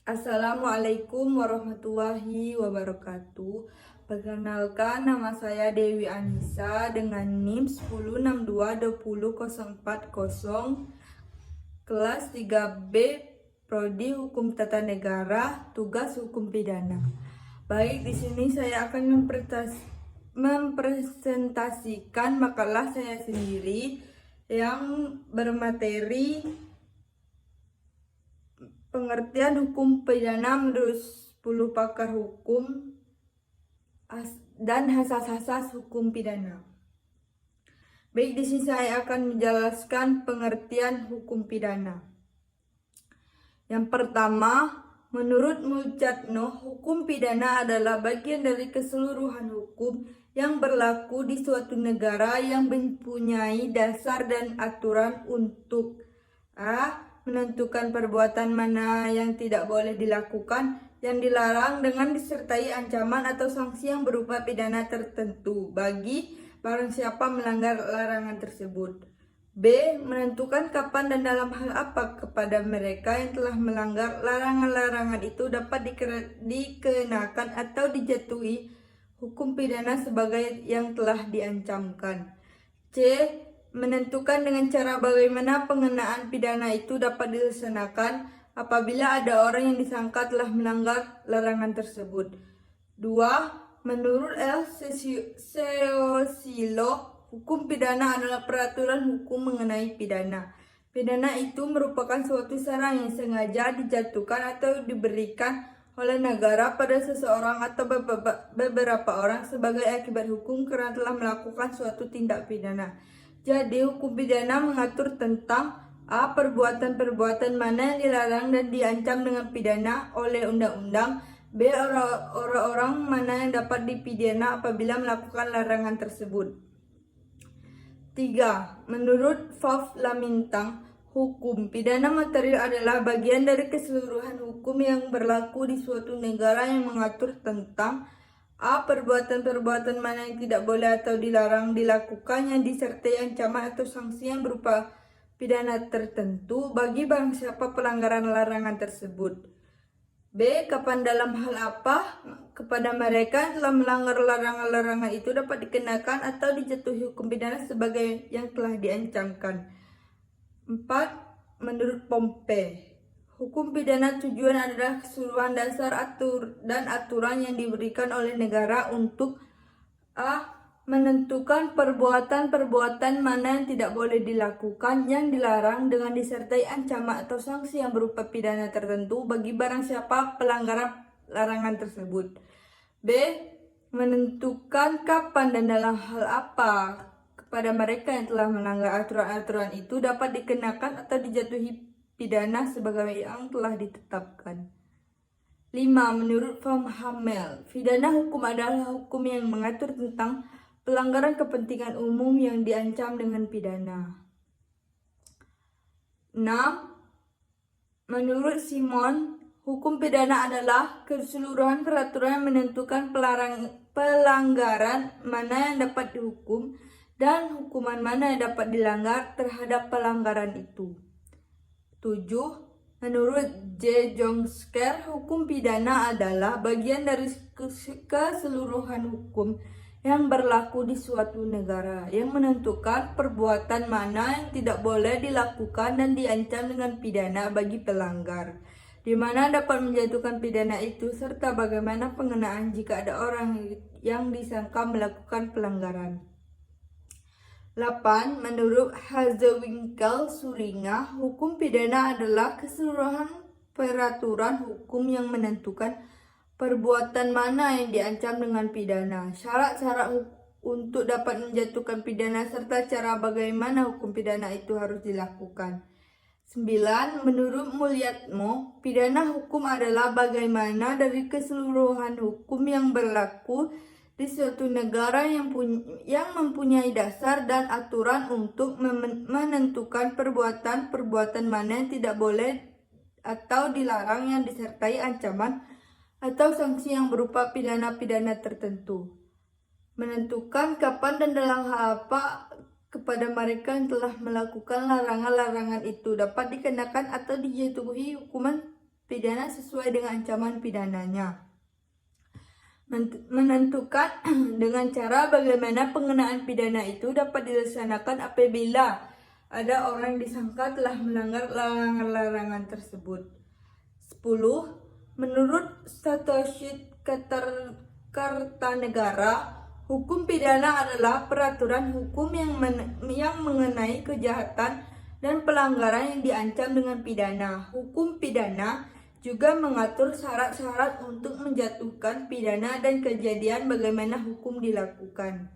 Assalamualaikum warahmatullahi wabarakatuh. Perkenalkan, nama saya Dewi Anissa dengan NIM 10622040, kelas 3B, Prodi Hukum Tata Negara, tugas hukum pidana. Baik, di sini saya akan mempresentasikan makalah saya sendiri yang bermateri pengertian hukum pidana menurut 10 pakar hukum dan asas-asas hukum pidana. Baik, di sini saya akan menjelaskan pengertian hukum pidana. Yang pertama, menurut Muljatno, hukum pidana adalah bagian dari keseluruhan hukum yang berlaku di suatu negara yang mempunyai dasar dan aturan untuk menentukan perbuatan mana yang tidak boleh dilakukan, yang dilarang dengan disertai ancaman atau sanksi yang berupa pidana tertentu bagi barang siapa melanggar larangan tersebut. B. Menentukan kapan dan dalam hal apa kepada mereka yang telah melanggar larangan-larangan itu dapat dikenakan atau dijatuhi hukum pidana sebagai yang telah diancamkan. C. Menentukan dengan cara bagaimana pengenaan pidana itu dapat dilaksanakan apabila ada orang yang disangka telah melanggar larangan tersebut. 2. Menurut L. Seosilo, hukum pidana adalah peraturan hukum mengenai pidana. Pidana itu merupakan suatu sarang yang sengaja dijatuhkan atau diberikan oleh negara pada seseorang atau beberapa orang sebagai akibat hukum karena telah melakukan suatu tindak pidana. Jadi, hukum pidana mengatur tentang A. Perbuatan-perbuatan mana yang dilarang dan diancam dengan pidana oleh undang-undang. B. Orang-orang mana yang dapat dipidana apabila melakukan larangan tersebut. 3. Menurut Fav Lamintang, hukum pidana material adalah bagian dari keseluruhan hukum yang berlaku di suatu negara yang mengatur tentang A. Perbuatan-perbuatan mana yang tidak boleh atau dilarang dilakukan yang disertai ancaman atau sanksi yang berupa pidana tertentu bagi barang siapa pelanggaran larangan tersebut. B. Kapan dalam hal apa kepada mereka yang telah melanggar larangan-larangan itu dapat dikenakan atau dijatuhi hukum pidana sebagai yang telah diancamkan. 4. Menurut Pompe, hukum pidana tujuan adalah keseluruhan dasar dan aturan yang diberikan oleh negara untuk A. Menentukan perbuatan-perbuatan mana yang tidak boleh dilakukan, yang dilarang dengan disertai ancaman atau sanksi yang berupa pidana tertentu bagi barang siapa pelanggaran larangan tersebut. B. Menentukan kapan dan dalam hal apa kepada mereka yang telah melanggar aturan-aturan itu dapat dikenakan atau dijatuhi pidana sebagai yang telah ditetapkan. 5. Menurut Van Hamel, pidana hukum adalah hukum yang mengatur tentang pelanggaran kepentingan umum yang diancam dengan pidana. 6. Menurut Simon, hukum pidana adalah keseluruhan peraturan yang menentukan pelanggaran mana yang dapat dihukum dan hukuman mana yang dapat dilanggar terhadap pelanggaran itu. 7. Menurut J. Jongsker, hukum pidana adalah bagian dari keseluruhan hukum yang berlaku di suatu negara yang menentukan perbuatan mana yang tidak boleh dilakukan dan diancam dengan pidana bagi pelanggar, di mana dapat menjatuhkan pidana itu serta bagaimana pengenaan jika ada orang yang disangka melakukan pelanggaran. 8. Menurut Hazewinkel Suringa, hukum pidana adalah keseluruhan peraturan hukum yang menentukan perbuatan mana yang diancam dengan pidana, syarat-syarat untuk dapat menjatuhkan pidana serta cara bagaimana hukum pidana itu harus dilakukan. 9. Menurut Muljatno, pidana hukum adalah bagaimana dari keseluruhan hukum yang berlaku di suatu negara yang mempunyai dasar dan aturan untuk menentukan perbuatan-perbuatan mana yang tidak boleh atau dilarang yang disertai ancaman atau sanksi yang berupa pidana-pidana tertentu. Menentukan kapan dan dalam hal apa kepada mereka yang telah melakukan larangan-larangan itu dapat dikenakan atau dijatuhi hukuman pidana sesuai dengan ancaman pidananya. Menentukan dengan cara bagaimana pengenaan pidana itu dapat dilaksanakan apabila ada orang disangka telah melanggar larangan tersebut. 10. Menurut Statute Kartanegara, hukum pidana adalah peraturan hukum yang mengenai kejahatan dan pelanggaran yang diancam dengan pidana. Hukum pidana juga mengatur syarat-syarat untuk menjatuhkan pidana dan kejadian bagaimana hukum dilakukan.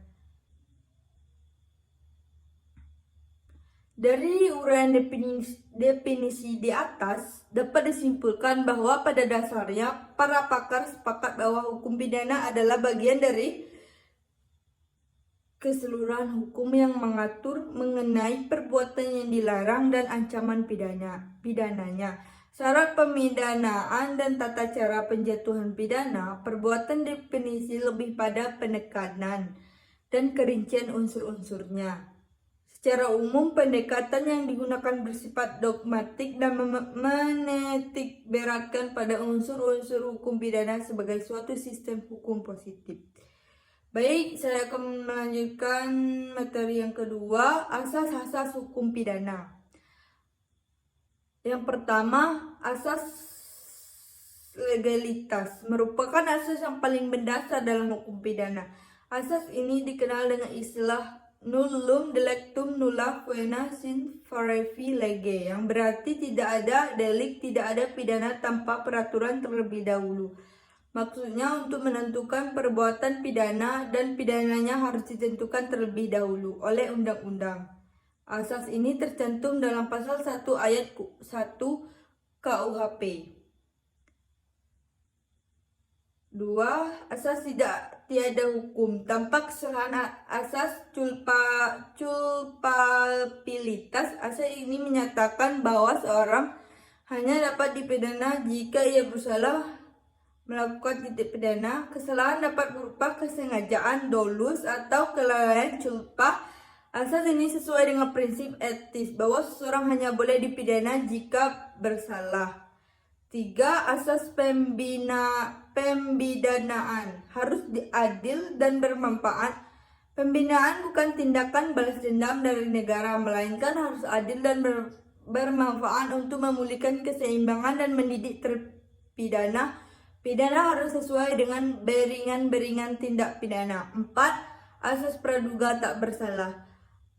Dari uraian definisi di atas, dapat disimpulkan bahwa pada dasarnya para pakar sepakat bahwa hukum pidana adalah bagian dari keseluruhan hukum yang mengatur mengenai perbuatan yang dilarang dan ancaman pidananya. Syarat pemidanaan dan tata cara penjatuhan pidana, perbuatan definisi lebih pada penekanan dan kerincian unsur-unsurnya. Secara umum, pendekatan yang digunakan bersifat dogmatik dan menitik beratkan pada unsur-unsur hukum pidana sebagai suatu sistem hukum positif. Baik, saya akan melanjutkan materi yang kedua, asas-asas hukum pidana. Yang pertama, asas legalitas merupakan asas yang paling mendasar dalam hukum pidana. Asas ini dikenal dengan istilah nullum delictum nulla poena sine praevi lege, yang berarti tidak ada delik, tidak ada pidana tanpa peraturan terlebih dahulu. Maksudnya untuk menentukan perbuatan pidana dan pidananya harus ditentukan terlebih dahulu oleh undang-undang. Asas ini tercantum dalam pasal 1 ayat 1 KUHP. 2. Asas tiada hukum tanpa kesalahan. Asas culpabilitas. Asas ini menyatakan bahwa seorang hanya dapat dipidana jika ia bersalah melakukan tindak pidana. Kesalahan dapat berupa kesengajaan, dolus, atau kelalaian culpa. Asas ini sesuai dengan prinsip etis bahwa seseorang hanya boleh dipidana jika bersalah. 3. Asas pembidanaan harus adil dan bermanfaat. Pembinaan bukan tindakan balas dendam dari negara, melainkan harus adil dan bermanfaat untuk memulihkan keseimbangan dan mendidik terpidana. Pidana harus sesuai dengan beringan-beringan tindak pidana. 4. Asas praduga tak bersalah.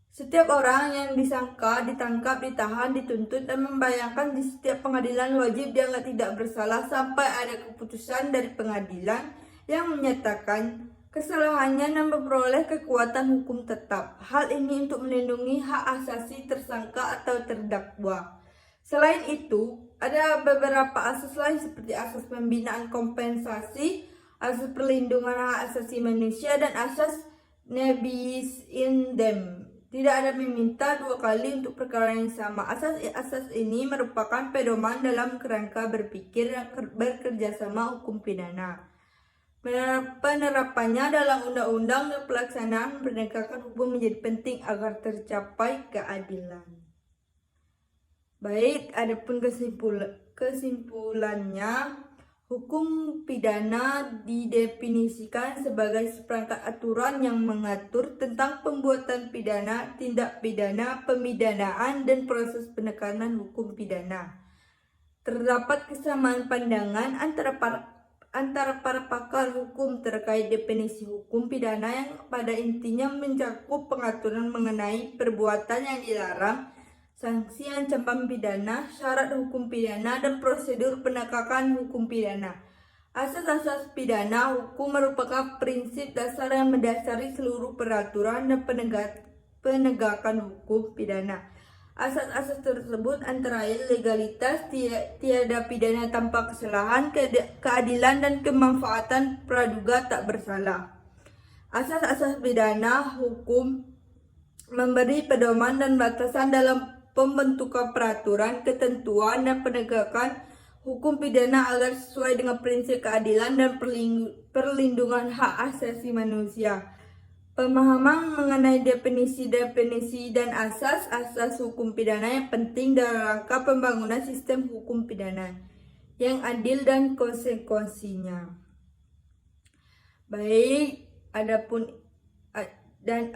Setiap orang yang disangka, ditangkap, ditahan, dituntut, dan membayangkan di setiap pengadilan wajib dianggap tidak bersalah sampai ada keputusan dari pengadilan yang menyatakan kesalahannya dan memperoleh kekuatan hukum tetap. Hal ini untuk melindungi hak asasi tersangka atau terdakwa. Selain itu, ada beberapa asas lain seperti asas pembinaan kompensasi, asas perlindungan hak asasi manusia, dan asas ne bis in idem. Tidak ada meminta dua kali untuk perkara yang sama. Asas ini merupakan pedoman dalam kerangka berpikir dan bekerjasama hukum pidana. Penerapannya dalam undang-undang dan pelaksanaan penegakan hukum menjadi penting agar tercapai keadilan. Baik, adapun kesimpulannya, hukum pidana didefinisikan sebagai seperangkat aturan yang mengatur tentang pembuatan pidana, tindak pidana, pemidanaan, dan proses penekanan hukum pidana. Terdapat kesamaan pandangan antara para pakar hukum terkait definisi hukum pidana yang pada intinya mencakup pengaturan mengenai perbuatan yang dilarang, sanksi ancaman pidana, syarat hukum pidana, dan prosedur penegakan hukum pidana. Asas-asas pidana hukum merupakan prinsip dasar yang mendasari seluruh peraturan dan penegakan hukum pidana. Asas-asas tersebut antara lain legalitas, tiada pidana tanpa kesalahan, keadilan, dan kemanfaatan praduga tak bersalah. Asas-asas pidana hukum memberi pedoman dan batasan dalam pembentukan peraturan, ketentuan, dan penegakan hukum pidana agar sesuai dengan prinsip keadilan dan perlindungan hak asasi manusia. Pemahaman mengenai definisi dan asas-asas hukum pidana yang penting dalam rangka pembangunan sistem hukum pidana. yang adil dan konsekuensinya. Baik,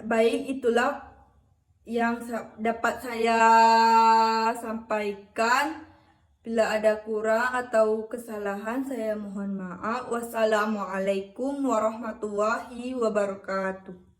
baik itulah yang dapat saya sampaikan. Bila ada kurang atau kesalahan, saya mohon maaf. Wassalamualaikum warahmatullahi wabarakatuh.